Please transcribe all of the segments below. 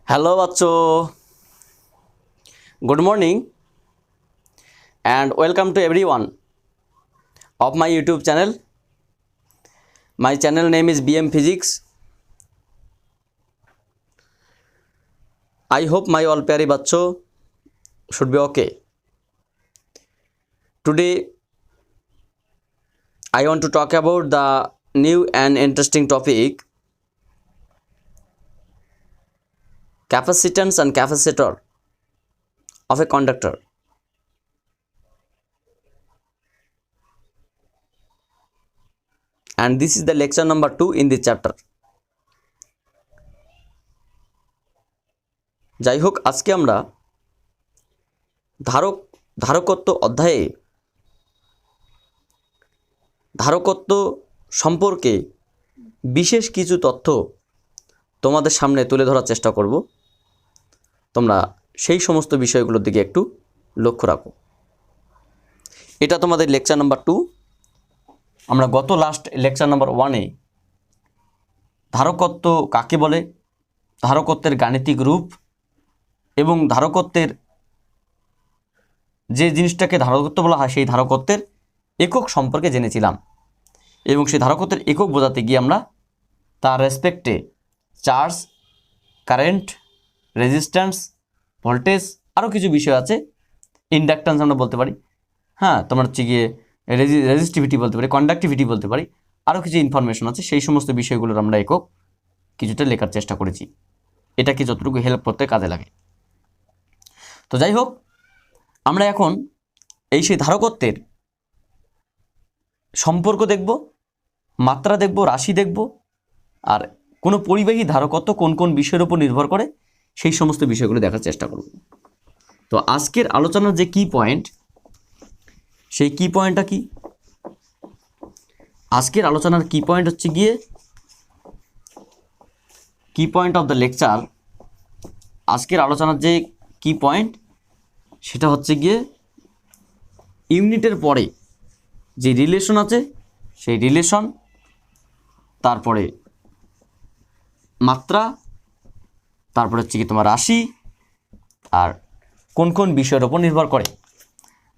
Hello bachcho, good morning and welcome to everyone of my YouTube channel. My channel name is BM Physics. I hope my all pyare bachcho should be okay. Today I want to talk about the new and interesting topic, capacitance and capacitor of a conductor. And this is the lecture number 2 in this chapter. যাই হোক, আজকে আমরা ধারকত্ব অধ্যায়ে ধারকত্ব সম্পর্কে বিশেষ কিছু তথ্য তোমাদের সামনে তুলে ধরার চেষ্টা করব। তোমরা সেই সমস্ত বিষয়গুলোর দিকে একটু লক্ষ্য রাখো। এটা তোমাদের লেকচার নাম্বার 2। আমরা গত লাস্ট লেকচার নাম্বার 1-এ ধারকত্ব কাকে বলে, ধারকত্বের গাণিতিক রূপ এবং ধারকত্বের যে জিনিসটাকে ধারকত্ব বলা হয় সেই ধারকত্বের একক সম্পর্কে জেনেছিলাম। এবং সেই ধারকত্বের একক বোঝাতে গিয়ে আমরা তার রেসপেক্টে চার্জ, কারেন্ট, রেজিস্ট্যান্স, ভোল্টেজ, আরও কিছু বিষয় আছে, ইন্ডাকট্যান্স আমরা বলতে পারি, হ্যাঁ তোমার হচ্ছে গিয়ে রেজিস্টিভিটি বলতে পারি, কন্ডাক্টিভিটি বলতে পারি, আরও কিছু ইনফরমেশন আছে। সেই সমস্ত বিষয়গুলোর আমরা একক কিছুটা লেখার চেষ্টা করেছি, এটাকে যতটুকু হেল্প করতে কাজে লাগে। তো যাই হোক, আমরা এখন সেই ধারকত্বের সম্পর্ক দেখব, মাত্রা দেখব, রাশি দেখব, আর কোনো পরিবাহী ধারকত্ব কোন কোন বিষয়ের উপর নির্ভর করে সেই সমস্ত বিষয়গুলো দেখার চেষ্টা করব। তো আজকের আলোচনার যে কি পয়েন্ট, সেই কি পয়েন্টটা কি? আজকের আলোচনার কি পয়েন্ট হচ্ছে গিয়ে কি পয়েন্ট অফ দ্য লেকচার, আজকের আলোচনার যে কি পয়েন্ট সেটা হচ্ছে গিয়ে ইউনিটের পরে যে রিলেশন আছে সেই রিলেশন, তারপরে মাত্রা, তারপরে হচ্ছে কি তোমার রাশি, আর কোন কোন বিষয়ের উপর নির্ভর করে।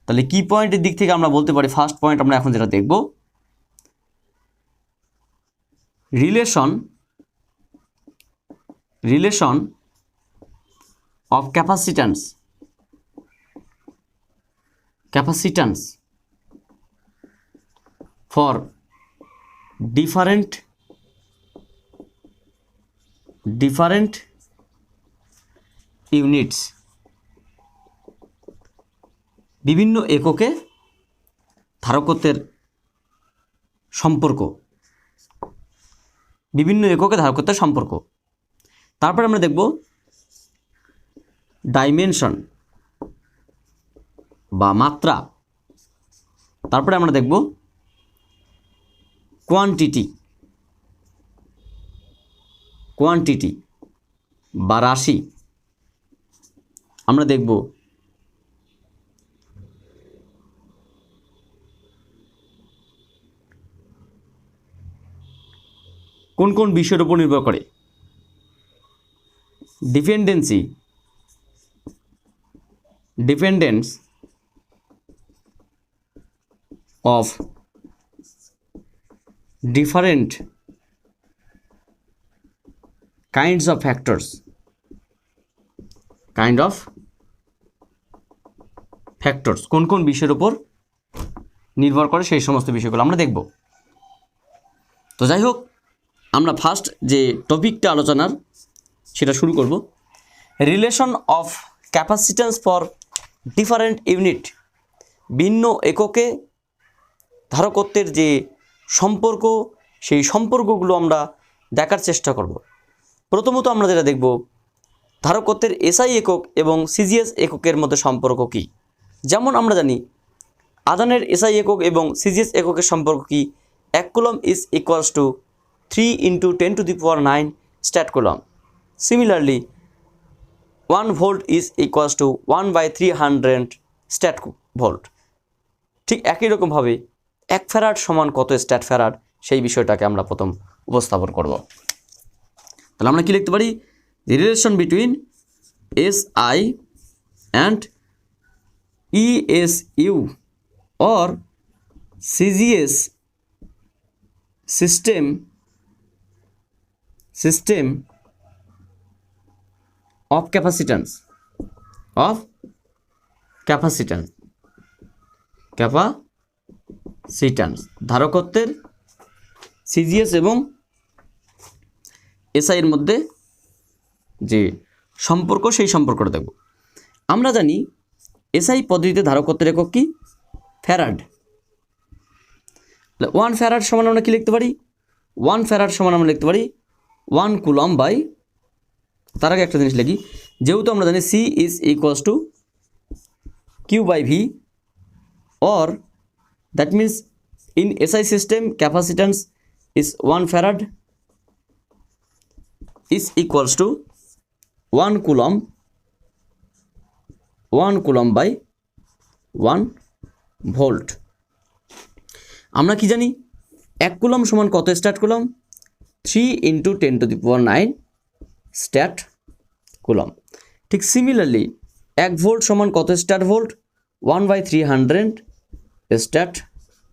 তাহলে কি পয়েন্টের দিক থেকে আমরা বলতে পারি, ফার্স্ট পয়েন্ট আমরা এখন যেটা দেখব, relation of capacitance for different units. বিভিন্ন এককে ধারকত্বের সম্পর্ক, বিভিন্ন এককে ধারকত্বের সম্পর্ক। তারপর আমরা দেখব ডাইমেনশন বা মাত্রা। তারপরে আমরা দেখব কোয়ান্টিটি বা রাশি। আমরা দেখব কোন কোন বিষয়ের উপর নির্ভর করে, dependence of different kinds of factors, কোন কোন বিষয়ের উপর নির্ভর করে সেই সমস্ত বিষয়গুলো আমরা দেখব। তো যাই হোক, আমরা ফার্স্ট যে টপিকটা আলোচনার সেটা শুরু করব, relation of capacitance for different unit. ভিন্ন এককে ধারকত্বের যে সম্পর্ক, সেই সম্পর্কগুলো আমরা দেখার চেষ্টা করব। প্রথমত আমরা যেটা দেখব, ধারকত্বের এসআই একক এবং সিজিএস এককের মধ্যে সম্পর্ক কি। যেমন আমরা জানি আধানের এসআই একক এবং সিজিএস এককের সম্পর্ক কি, 1 coulomb is equals two 3 × 10⁹ stat coulomb. Similarly 1 volt is equals two 1/300 stat volt. ঠিক একই রকমভাবে 1 ফ্যারাড সমান কত স্ট্যাট ফ্যারাড, সেই বিষয়টাকে আমরা প্রথম উপস্থাপন করব। তাহলে আমরা কি লিখতে পারি, the relation between SI and ESU or CGS system of capacitance ধারকত্বের সিজিএস এবং এসআই এর মধ্যে যে সম্পর্ক সেই সম্পর্কটা দেখব। আমরা জানি এসআই পদ্ধতিতে ধারকত্বের একক কি? ফ্যারাড। 1 ফ্যারাড সমান আমরা কি লিখতে পারি? 1 ফ্যারাড সমান আমরা লিখতে পারি 1 কুলম বাই, তার আগে একটা জিনিস লিখি, যেহেতু আমরা জানি C is equals to Q by V, or that means in SI system capacitance is 1 farad is equals to 1 coulomb by 1 volt। আমরা কি জানি 1 কুলম সমান কত স্ট্যাট কুলম? 3 × 10⁹ stat coulomb. ঠিক সিমিলারলি 1 ভোল্ট সমান কত stat volt? 1/300 stat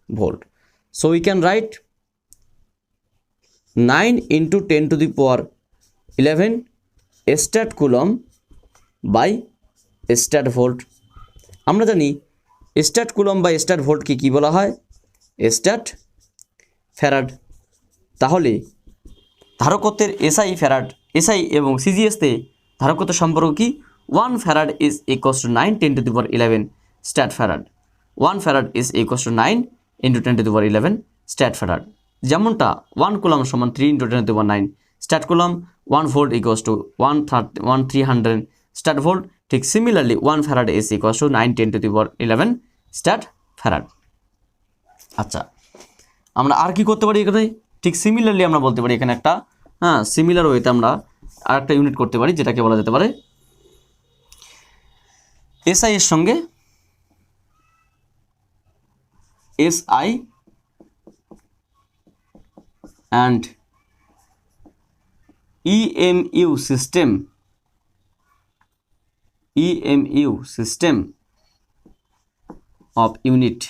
volt. So we can write 9 × 10⁻11 stat coulomb by stat volt। আমরা জানি স্ট্যাট কুলম বা স্ট্যাট ভোল্টকে কি বলা হয়? Stat farad. তাহলে ধারকত্বের এসআই এবং সিজিএসতে ধারকত্বের সম্পর্ক কি? 1 farad is equals to 9 × 10⁻11 stat farad। 1 farad is equals to 9 × 10⁻11 stat farad। যেমনটা 1 কুলম সমান 3 × 10⁻9 stat coulomb, 1 volt equals to 1/300 stat volt. ঠিক similarly 1 farad is equals to 9 × 10⁻11 stat farad। আচ্ছা, আমরা আর কি করতে পারি এখানে? ঠিক সিমিলারলি আমরা বলতে পারি এখানে একটা সিমিলার ওয়েতে আমরা আর একটা ইউনিট করতে পারি, যেটাকে বলা যেতে পারে এসআই এর সঙ্গে SI and EMU system of unit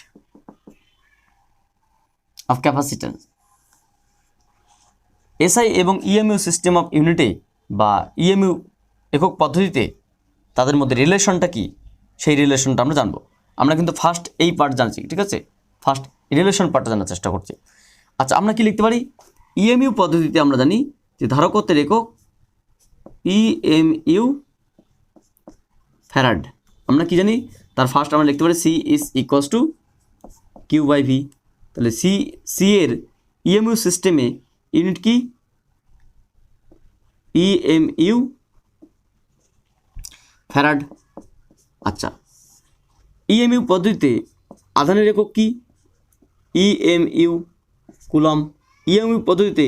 of capacitance। SI এবং EMU সিস্টেম অফ ইউনিটে বা EMU একক পদ্ধতিতে তাদের মধ্যে রিলেশনটা কি, সেই রিলেশনটা আমরা জানবো। আমরা কিন্তু ফার্স্ট এই পার্ট জানছি, ঠিক আছে? ফার্স্ট রিলেশন পার্টটা জানার চেষ্টা করছি। আচ্ছা, আমরা কি লিখতে পারি? ইএমইউ পদ্ধতিতে আমরা জানি যে ধারকত্বের একক ইএমইউ ফ্যারাড। আমরা কি জানি? তার ফার্স্ট আমরা লিখতে পারি C is equals to Q by V. তাহলে সি এর ইএমইউ সিস্টেমে ইউনিট কি? EMU farad. আচ্ছা, ইএমইউ পদ্ধতিতে আধানের একক কি? EMU coulomb. ইএমইউ পদ্ধতিতে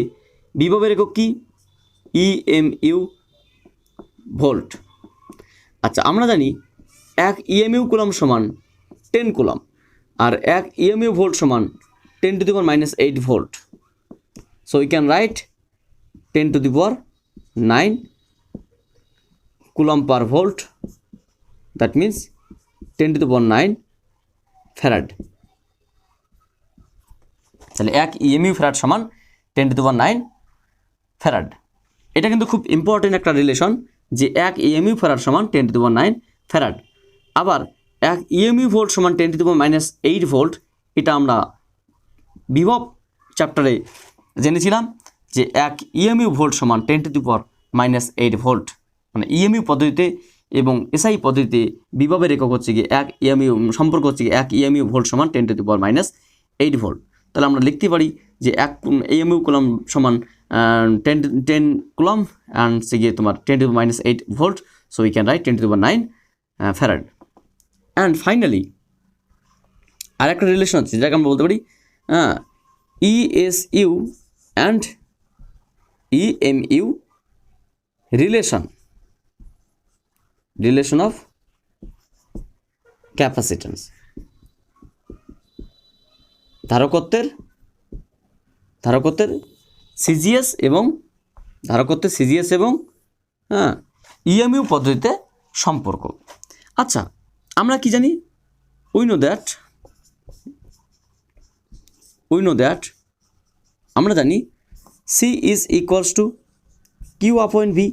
বিভবের একক কি? EMU volt. আচ্ছা, আমরা জানি 1 ইএমইউ কুলম সমান 10 কুলম, আর 1 ইএমইউ ভোল্ট সমান 10⁻⁻8 volt. So we can write 10⁻9 coulomb per volt, that means 10⁻9 farad. তাহলে 1 ইএমইউ ফ্যারাড সমান 10⁻9 ফ্যারাড। এটা কিন্তু খুব ইম্পর্টেন্ট একটা রিলেশন যে 1 ইএমইউ ফ্যারাড সমান 10⁻9 ফ্যারাড। আবার 1 ইএমইউ ভোল্ট সমান 10⁻8 ভোল্ট, এটা আমরা বিভব চ্যাপ্টারে জেনেছিলাম যে 1 ইএমইউ ভোল্ট সমান 10⁻8 ভোল্ট। মানে ইএমইউ পদ্ধতিতে এবং এসআই পদ্ধতিতে বিভবের একক হচ্ছে গিয়ে 1 ইএমইউ, সম্পর্ক হচ্ছে গিয়ে 1 ইএমইউ ভোল্ট সমান 10⁻8 ভোল্ট। তাহলে আমরা লিখতে পারি যে 1 ইএমইউ কুলম সমান 10 কুলম অ্যান্ড সে গিয়ে তোমার 10⁻8 volt. So we can write 10⁻9 farad. And finally আর একটা রিলেশন হচ্ছে যেটাকে আমরা বলতে পারি ESU and EMU relation of capacitance. ধারকত্বের সিজিএস এবং হ্যাঁ, ইএমইউ পদ্ধতিতে সম্পর্ক। আচ্ছা, আমরা কি জানি? উই নো দ্যাট আমরা জানি C is equals to Q upon V.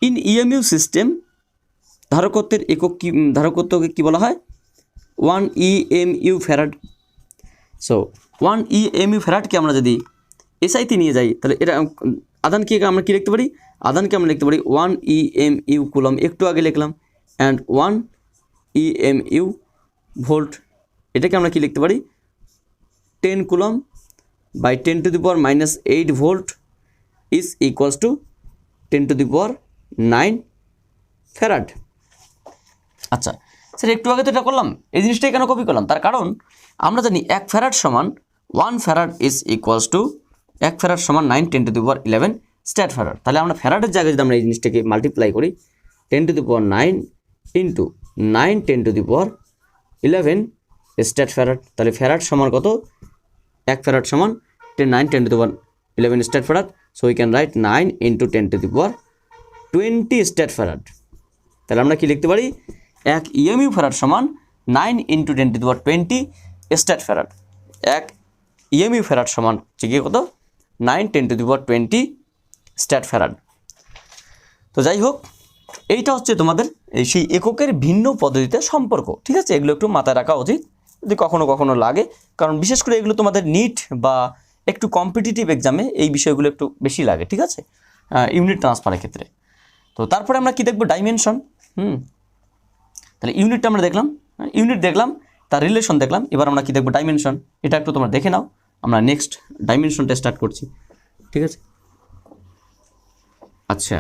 In EMU system ধারকত্বের একক কি, ধারকত্বকে কী বলা হয়? 1 EMU ফ্যারাড। সো 1 EMU ফ্যারাডকে আমরা যদি এসআইতে নিয়ে যাই তাহলে এটা আধানকে আমরা কী লিখতে পারি? আধানকে আমরা লিখতে পারি 1 EMU কুলম, একটু আগে লিখলাম, অ্যান্ড 1 EMU ভোল্ট। এটাকে আমরা কি লিখতে পারি? 10 coulomb by 10 to the power -8 volt is equals to 10 to the power 9 farad. আচ্ছা স্যার, একটু আগে তো এটা করলাম, এই জিনিসটাই কেন কপি করলাম? তার কারণ আমরা জানি 1 ফ্যারাড সমান 1 farad is equals two 1 farad সমান 9 10 to the power 11 stat farad. তাহলে আমরা ফ্যারাডের জায়গায় যদি আমরা এই জিনিসটাকে মাল্টিপ্লাই করি 10 to the power 9 into 9 10 to the power 11 stat farad, তাহলে ফ্যারাড সমান কত? 1 ফ্যারাড সমান 9 10 to the power 11 stat farad. So we can right 9 into 10 to the power 20 stat farad. তাহলে আমরা কি লিখতে পারি? 1 ইএমইউ ফ্যারাড সমান 9 into 10 to the power 20 stat farad. 1 EMU farad সমান হচ্ছে গিয়ে কত? 9 10 to the power 20 stat farad. তো যাই হোক, এইটা হচ্ছে তোমাদের এই সেই এককের ভিন্ন পদ্ধতিতে সম্পর্ক। ঠিক আছে, এগুলো একটু মাথায় রাখা উচিত যদি কখনো কখনো লাগে, কারণ বিশেষ করে এগুলো তোমাদের নিট বা একটু কম্পিটিটিভ এক্সামে এই বিষয়গুলো একটু বেশি লাগে। ঠিক আছে, ইউনিট ট্রান্সফারের ক্ষেত্রে। তো তারপরে আমরা কি দেখব? ডাইমেনশন। তাহলে ইউনিটটা আমরা দেখলাম, ইউনিট দেখলাম, তার রিলেশন দেখলাম। এবার আমরা কি দেখব? ডাইমেনশন। এটা একটু তোমরা দেখে নাও, আমরা নেক্সট ডাইমেনশনটা স্টার্ট করছি। ঠিক আছে, আচ্ছা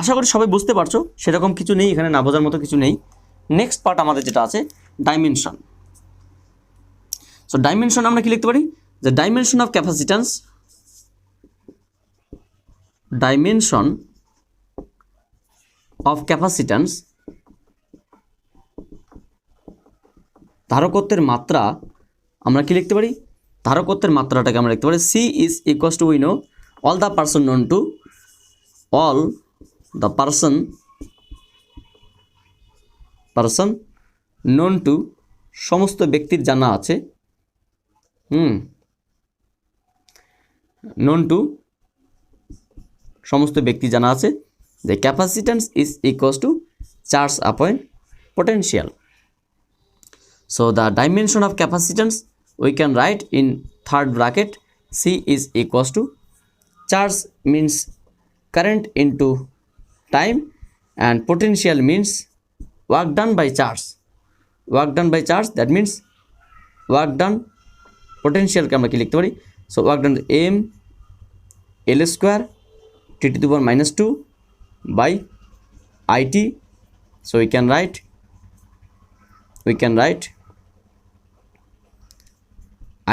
আশা করি সবাই বুঝতে পারছো, সেরকম কিছু নেই এখানে, না বোঝার মতো কিছু নেই। নেক্সট পার্ট আমাদের যেটা আছে ডাইমেনশন। সো ডাইমেনশন আমরা কি লিখতে পারি? যে dimension of capacitance, dimension of capacitance, ধারকত্বের মাত্রা আমরা কি লিখতে পারি? ধারকত্বের মাত্রাটাকে আমরা লিখতে পারি C is equals to, we know all the person known to, all the person known to, সমস্ত ব্যক্তির জানা আছে, নন টু সমস্ত ব্যক্তি জানা আছে, যে capacitance is equals two charge আপয়েন্ট potential. So the dimension of capacitance we can write in third bracket C is equals to charge means current into time and potential means work done by charge. Work done by charge, that means work done potential কে আমরা কি লিখতে পারি? So work done m L square t to the power -2 by IT. So we can write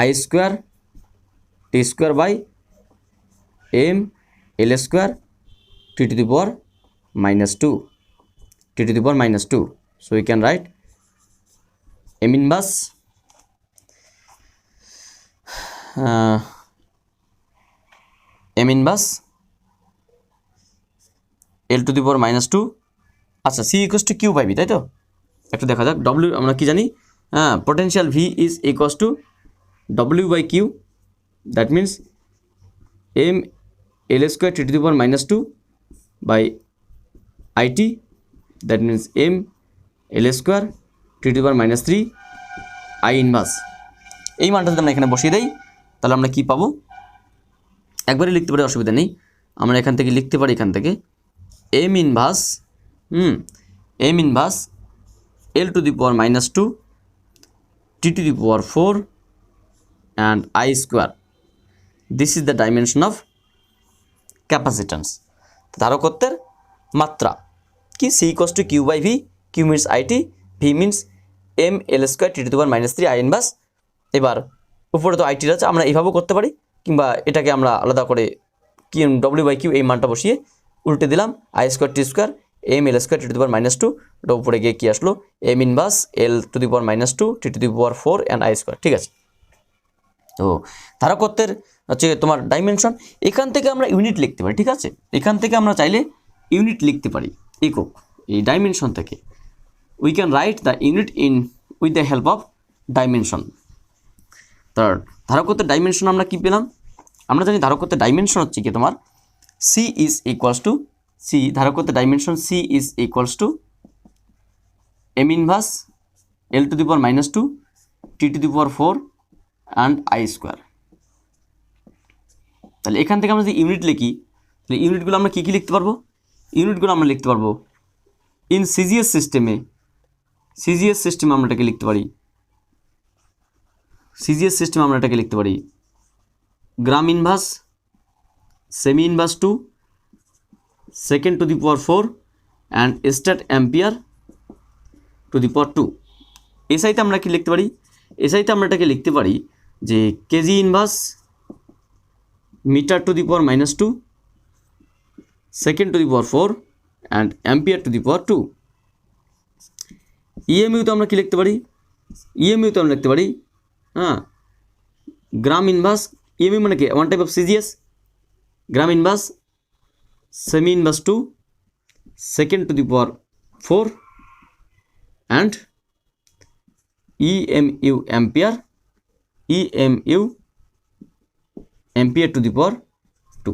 I square t square by m L square t to the power -2, t to the power -2. So we can write m inverse L to the power -2। আচ্ছা, C equals to Q by V, তাই তো? একটু দেখা যাক। W আমরা কি জানি? Potential V is equals to W by Q, that means M L square T to the power -2 by IT, that means M L square T to the power -3 I inverse. এই মানটা যদি আমরা এখানে বসিয়ে দেই তাহলে আমরা কি পাবো? একবারে লিখতে পারি, অসুবিধা নেই। আমরা এখান থেকে লিখতে পারি, এখান থেকে M inverse L to the power -2 t to the power 4 and I square. This is the dimension of capacitance. ধারকত্বের মাত্রা কি? C equals to Q by V, Q means IT, V means M L square t to the power -3 I inverse। এবার উপরে তো IT আছে, আমরা এইভাবেও করতে পারি, কিংবা এটাকে আমরা আলাদা করে কি W by Q এই মানটা বসিয়ে উল্টে দিলাম I square T square m L square t to the power -2, এটা উপরে গিয়ে কি আসলো? m inverse L to the power -2 t to the power 4 and I square। ঠিক আছে, তো ধারকত্বের হচ্ছে তোমার ডাইমেনশন। এখান থেকে আমরা ইউনিট লিখতে পারি। ঠিক আছে, এখান থেকে আমরা চাইলে ইউনিট লিখতে পারি, একক, এই ডাইমেনশন থেকে। We can write the unit in with the help of dimension. তার ধারকত্বের ডাইমেনশন আমরা কি পেলাম? আমরা জানি ধারকত্বের ডাইমেনশন হচ্ছে কি তোমার C is equals to C, ধারকত্বের dimension C is equals to M inverse L to the power -2 T to the power 4 and I square. তাহলে এখান থেকে আমরা যদি ইউনিট লিখি, তাহলে ইউনিটগুলো আমরা কী কী লিখতে পারবো? ইউনিটগুলো আমরা লিখতে পারবো ইন সিজিএস সিস্টেমে, সিজিএস সিস্টেমে আমরা এটাকে লিখতে পারি, সিজিএস সিস্টেমে আমরা এটাকে লিখতে পারি gram inverse semi inverse 2 second to the power 4 and stat ampere to the power 2। এসআইতে আমরা কি লিখতে পারি? এসআইতে আমরা এটাকে লিখতে পারি যে KG inverse metre to the power -2 second to the power 4 and ampere to the power 2। ইএমইউতে আমরা কি লিখতে পারি? ইএমইউতে আমরা লিখতে পারি গ্রাম ইনভার্স, ইএমইউ মানে কি one type of CGS, gram inverse semi inverse 2 second to the power 4 and EMU ampere, EMU ampere to the power 2।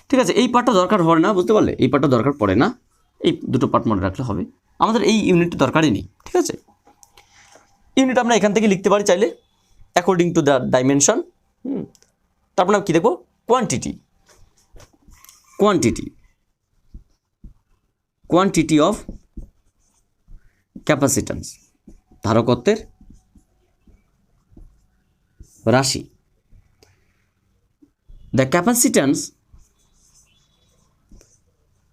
ঠিক আছে, এই পার্টটা দরকার হয় না, বুঝতে পারলে? এই পার্টটা দরকার পড়ে না, এই দুটো পার্ট মনে রাখলে হবে। আমাদের এই ইউনিটটা দরকারই নেই। ঠিক আছে, ইউনিট আমরা এখান থেকে লিখতে পারি চাইলে অ্যাকর্ডিং টু দ্য ডাইমেনশন। তারপর আমরা কী দেখবো? Quantity, quantity, quantity of capacitance, ধারকত্বের রাশি।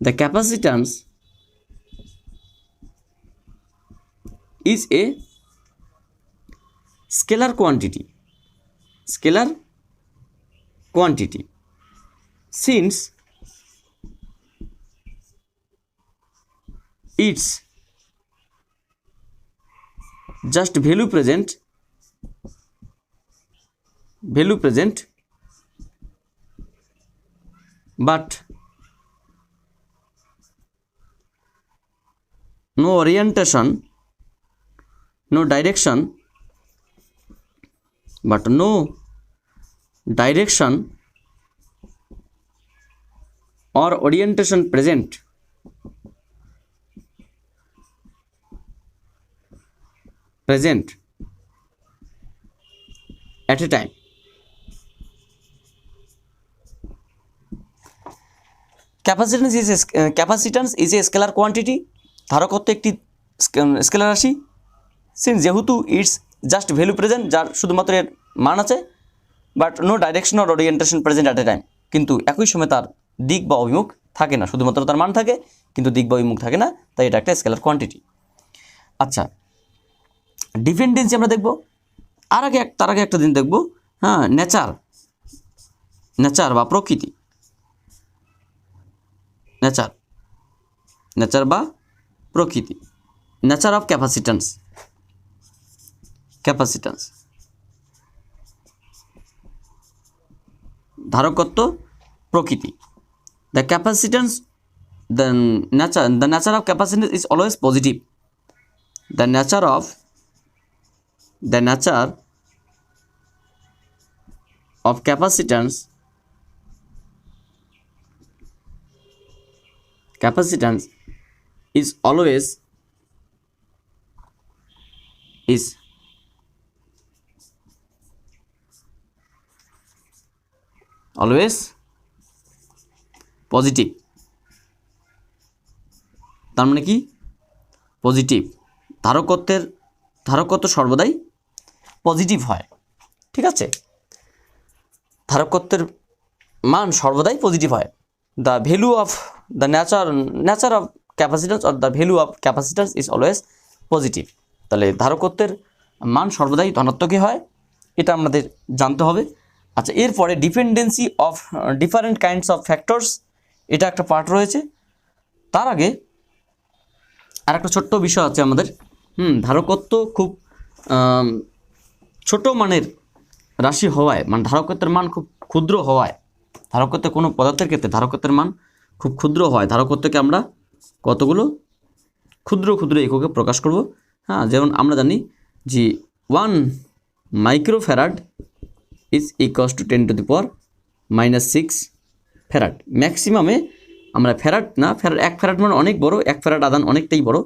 The capacitance is a scalar quantity, scalar quantity, since its just value present but no orientation, no direction, but no direction or orientation present at a time. Capacitance is a scalar quantity, ধারকত্ব একটি scalar রাশি। Since যেহেতু it's just value present, যার শুধুমাত্র এর মান আছে, but no direction or orientation present at a time, কিন্তু একই সময় তার দিক বা অভিমুখ থাকে না, শুধুমাত্র তার মান থাকে কিন্তু দিক বা অভিমুখ থাকে না, তাই এটা একটা স্কেলার কোয়ান্টিটি। আচ্ছা, ডিপেন্ডেন্সি আমরা দেখব, তার আগে একটা দিন দেখব নেচার বা প্রকৃতি, নেচার বা প্রকৃতি, নেচার অফ ক্যাপাসিট্যান্স, ধারকত্ব প্রকৃতি। The capacitance, the nature of capacitance is always positive. The nature of capacitance is always positive. তার মানে কি? পজিটিভ। ধারকত্ব সর্বদাই পজিটিভ হয়। ঠিক আছে, ধারকত্বের মান সর্বদাই পজিটিভ হয়। The value of the nature of capacitance or the value of capacitance is always positive. তাহলে ধারকত্বের মান সর্বদাই ধনাত্মকই হয়, এটা আমাদের জানতে হবে। আচ্ছা, এরপরে dependency of different kinds of factors, এটা একটা পার্ট রয়েছে। তার আগে আর একটা ছোট্ট বিষয় আছে আমাদের। ধারকত্ব খুব ছোট মানের রাশি হওয়ায়, মানে ধারকত্বের মান খুব ক্ষুদ্র হওয়ায়, ধারকত্বের কোনো পদার্থের ক্ষেত্রে ধারকত্বের মান খুব ক্ষুদ্র হয় ধারকত্বকে আমরা কতগুলো ক্ষুদ্র ক্ষুদ্র এককে প্রকাশ করব। হ্যাঁ, যেমন আমরা জানি যে 1 microfarad is equals to 10⁻⁻6 farad. ম্যাক্সিমামে আমরা ফ্যারাড না, ফ্যারাড 1 ফ্যারাড মানে অনেক বড়, 1 ফ্যারাড আধান অনেকটাই বড়,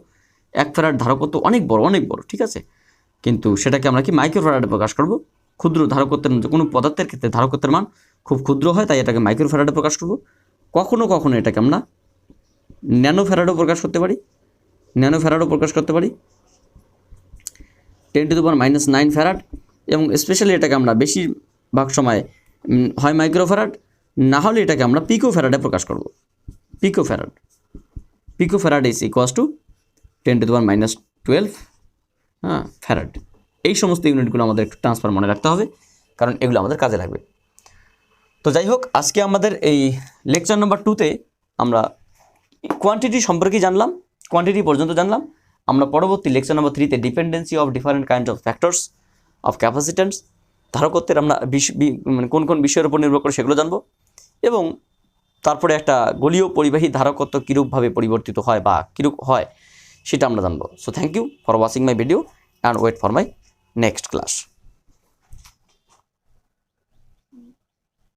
1 ফ্যারাড ধারকত্ব অনেক বড়, ঠিক আছে। কিন্তু সেটাকে আমরা কি মাইক্রোফ্যারাডে প্রকাশ করব। ক্ষুদ্র ধারকত্বের কোনো পদার্থের ক্ষেত্রে ধারকত্বের মান খুব ক্ষুদ্র হয়, তাই এটাকে মাইক্রোফ্যারাডে প্রকাশ করব। কখনো কখনো এটাকে আমরা ন্যানোফ্যারাডেও প্রকাশ করতে পারি, 10⁻⁹ ফ্যারাড, এবং স্পেশালি এটাকে আমরা বেশিরভাগ সময় হয় মাইক্রোফ্যারাড, না হলে এটাকে আমরা পিকোফ্যারাডে প্রকাশ করব। পিকোফ্যারাড ইজ ইকুয়ালস টু 10⁻12 ফ্যারাড। এই সমস্ত ইউনিটগুলো আমাদের একটু ট্রান্সফার মনে রাখতে হবে, কারণ এগুলো আমাদের কাজে লাগবে। তো যাই হোক, আজকে আমাদের এই লেকচার নাম্বার 2তে আমরা কোয়ান্টিটি সম্পর্কে জানলাম, কোয়ান্টিটি পর্যন্ত জানলাম। আমরা পরবর্তী লেকচার নাম্বার 3তে dependency of different kind of factors of capacitance, ধারকত্বের আমরা মানে কোন কোন বিষয়ের উপর নির্ভর করে সেগুলো জানবো, এবং তারপরে একটা গলীয় পরিবাহী ধারকত্ব কীরূপভাবে পরিবর্তিত হয় বা কীরূপ হয় সেটা আমরা জানবো। So thank you for watching my video and wait for my next class.